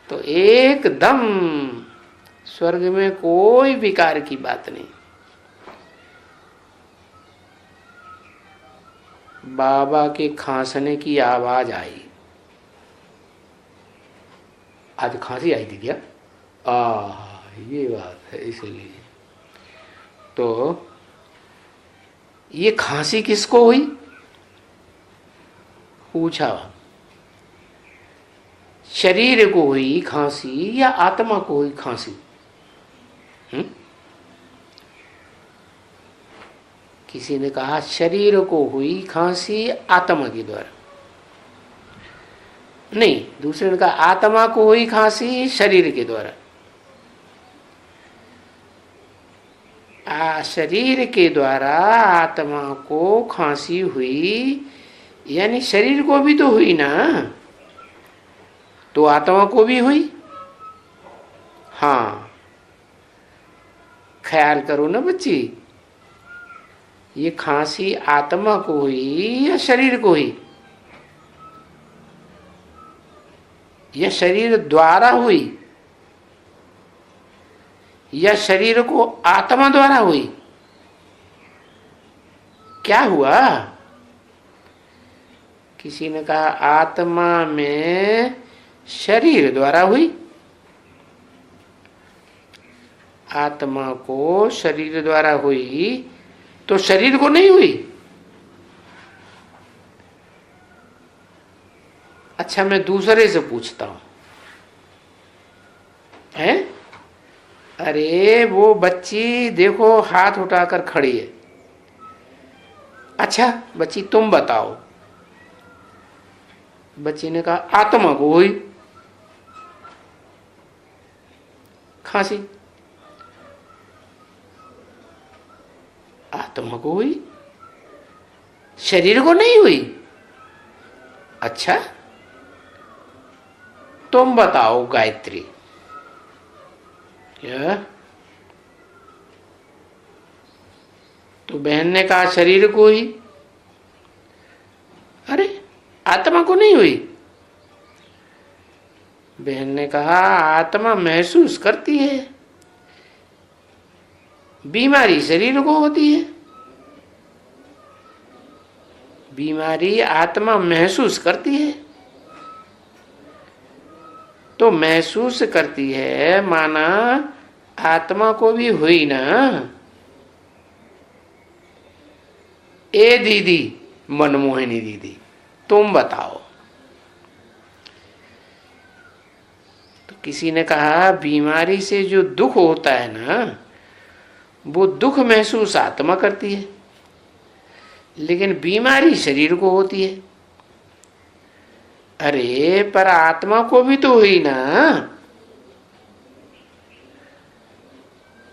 तो एकदम स्वर्ग में कोई विकार की बात नहीं। बाबा के खांसने की आवाज आई। आज खांसी आई थी क्या? ये बात है, इसलिए। तो ये खांसी किसको हुई? पूछा। शरीर को हुई खांसी या आत्मा को हुई खांसी? किसी ने कहा शरीर को हुई खांसी आत्मा के द्वारा। नहीं, दूसरे ने कहा आत्मा को हुई खांसी शरीर के द्वारा। शरीर के द्वारा आत्मा को खांसी हुई, यानी शरीर को भी तो हुई ना, तो आत्मा को भी हुई। हाँ, ख्याल करो ना बच्ची, ये खांसी आत्मा को हुई या शरीर को हुई? यह शरीर द्वारा हुई या शरीर को आत्मा द्वारा हुई? क्या हुआ? किसी ने कहा आत्मा में शरीर द्वारा हुई। आत्मा को शरीर द्वारा हुई तो शरीर को नहीं हुई? अच्छा, मैं दूसरे से पूछता हूं, हैं? अरे वो बच्ची देखो हाथ उठाकर खड़ी है। अच्छा बच्ची तुम बताओ। बच्ची ने कहा आत्मा को हुई खांसी। आत्मा को हुई, शरीर को नहीं हुई। अच्छा, तुम बताओ गायत्री। क्या? तो बहन ने कहा शरीर को हुई। अरे आत्मा को नहीं हुई। बहन ने कहा आत्मा महसूस करती है, बीमारी शरीर को होती है। बीमारी आत्मा महसूस करती है, तो महसूस करती है माना आत्मा को भी हुई ना। ए दीदी, मनमोहिनी दीदी, तुम बताओ। तो किसी ने कहा बीमारी से जो दुख होता है ना, वो दुख महसूस आत्मा करती है, लेकिन बीमारी शरीर को होती है। अरे पर आत्मा को भी तो हुई ना,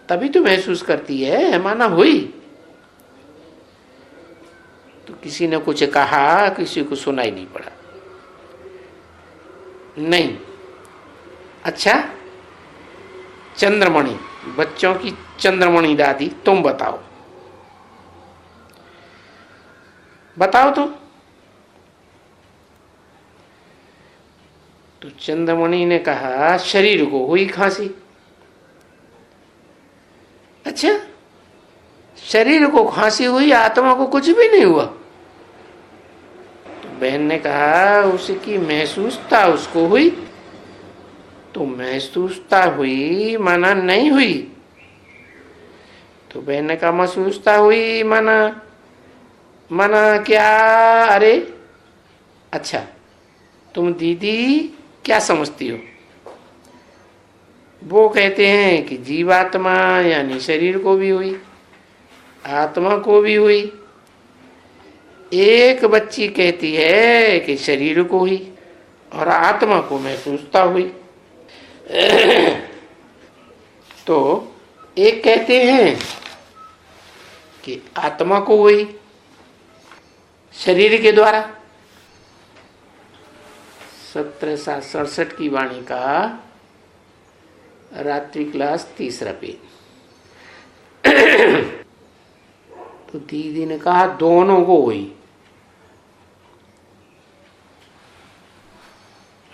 तभी तो महसूस करती है, माना हुई। तो किसी ने कुछ कहा, किसी को सुनाई नहीं पड़ा। नहीं। अच्छा, चंद्रमणि, बच्चों की चंद्रमणि दादी, तुम बताओ। बताओ तुम। तो चंद्रमणि ने कहा शरीर को हुई खांसी। अच्छा, शरीर को खांसी हुई, आत्मा को कुछ भी नहीं हुआ? तो बहन ने कहा उसकी महसूसता उसको हुई। तो महसूसता हुई माना नहीं हुई? तो बहन ने कहा महसूसता हुई माना माना क्या? अरे अच्छा, तुम दीदी क्या समझती हो? वो कहते हैं कि जीवात्मा यानी शरीर को भी हुई, आत्मा को भी हुई। एक बच्ची कहती है कि शरीर को हुई और आत्मा को महसूसता हुई। तो एक कहते हैं कि आत्मा को हुई शरीर के द्वारा। 1767 की वाणी का रात्रि क्लास 3 पेज। तो दीदी ने कहा दोनों को हुई।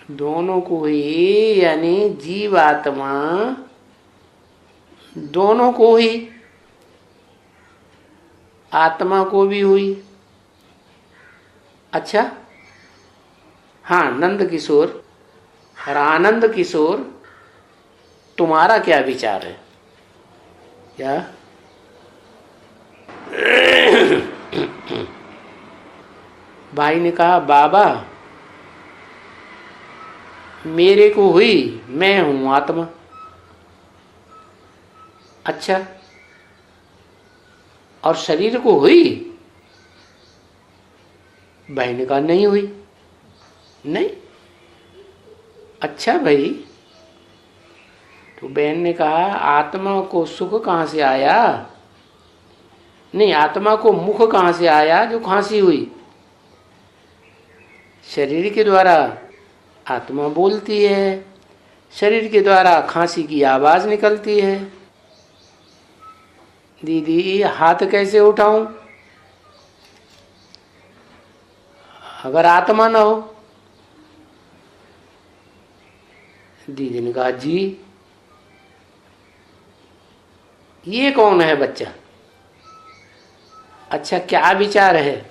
दोनों को हुई, यानी जीव आत्मा दोनों को हुई, आत्मा को भी हुई। अच्छा, हाँ नंद किशोर और आनंद किशोर, तुम्हारा क्या विचार है? क्या? भाई ने कहा, बाबा मेरे को हुई, मैं हूं आत्मा। अच्छा, और शरीर को हुई? भाई ने कहा, नहीं हुई। नहीं? अच्छा भाई। तो बहन ने कहा, आत्मा को सुख कहां से आया? नहीं, आत्मा को मुख कहां से आया जो खांसी हुई? शरीर के द्वारा आत्मा बोलती है, शरीर के द्वारा खांसी की आवाज निकलती है। दीदी हाथ कैसे उठाऊं अगर आत्मा ना हो? दीदी ने कहा, जी ये कौन है बच्चा? अच्छा, क्या विचार है?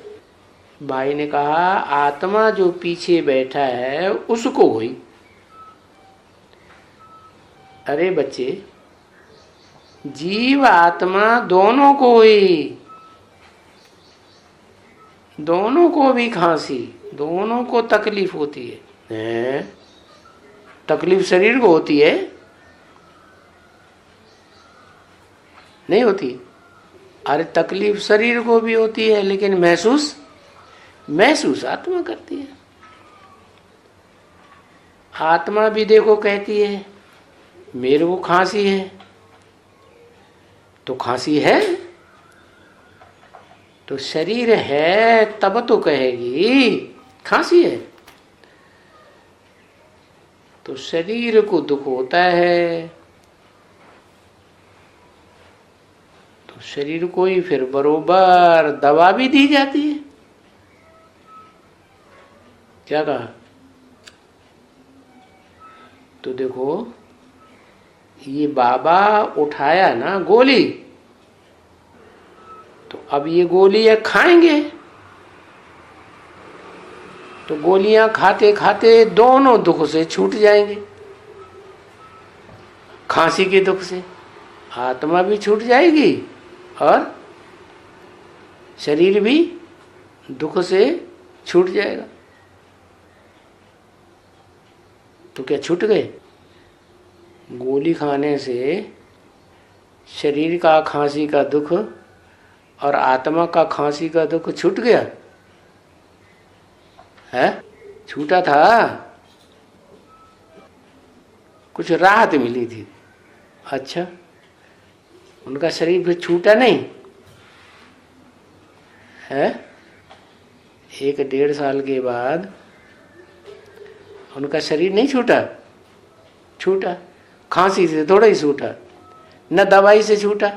भाई ने कहा, आत्मा जो पीछे बैठा है उसको हुई। अरे बच्चे, जीव आत्मा दोनों को हुई, दोनों को भी खांसी, दोनों को तकलीफ होती है? तकलीफ शरीर को होती है? नहीं होती? अरे तकलीफ शरीर को भी होती है, लेकिन महसूस आत्मा करती है। आत्मा भी देखो कहती है मेरे को खांसी है, तो खांसी है तो शरीर है तब तो कहेगी खांसी है। तो शरीर को दुख होता है तो शरीर को ही फिर बरोबर दवा भी दी जाती है। क्या कहा? तो देखो, ये बाबा उठाया ना गोली, तो अब ये गोलियां खाएंगे, तो गोलियां खाते खाते दोनों दुख से छूट जाएंगे। खांसी के दुख से आत्मा भी छूट जाएगी और शरीर भी दुख से छूट जाएगा। तो क्या छूट गए? गोली खाने से शरीर का खांसी का दुख और आत्मा का खांसी का दुख छूट गया है? छूटा था, कुछ राहत मिली थी। अच्छा, उनका शरीर फिर छूटा नहीं है? 1-1.5 साल के बाद उनका शरीर नहीं छूटा? छूटा। खांसी से थोड़ा ही छूटा, न दवाई से छूटा।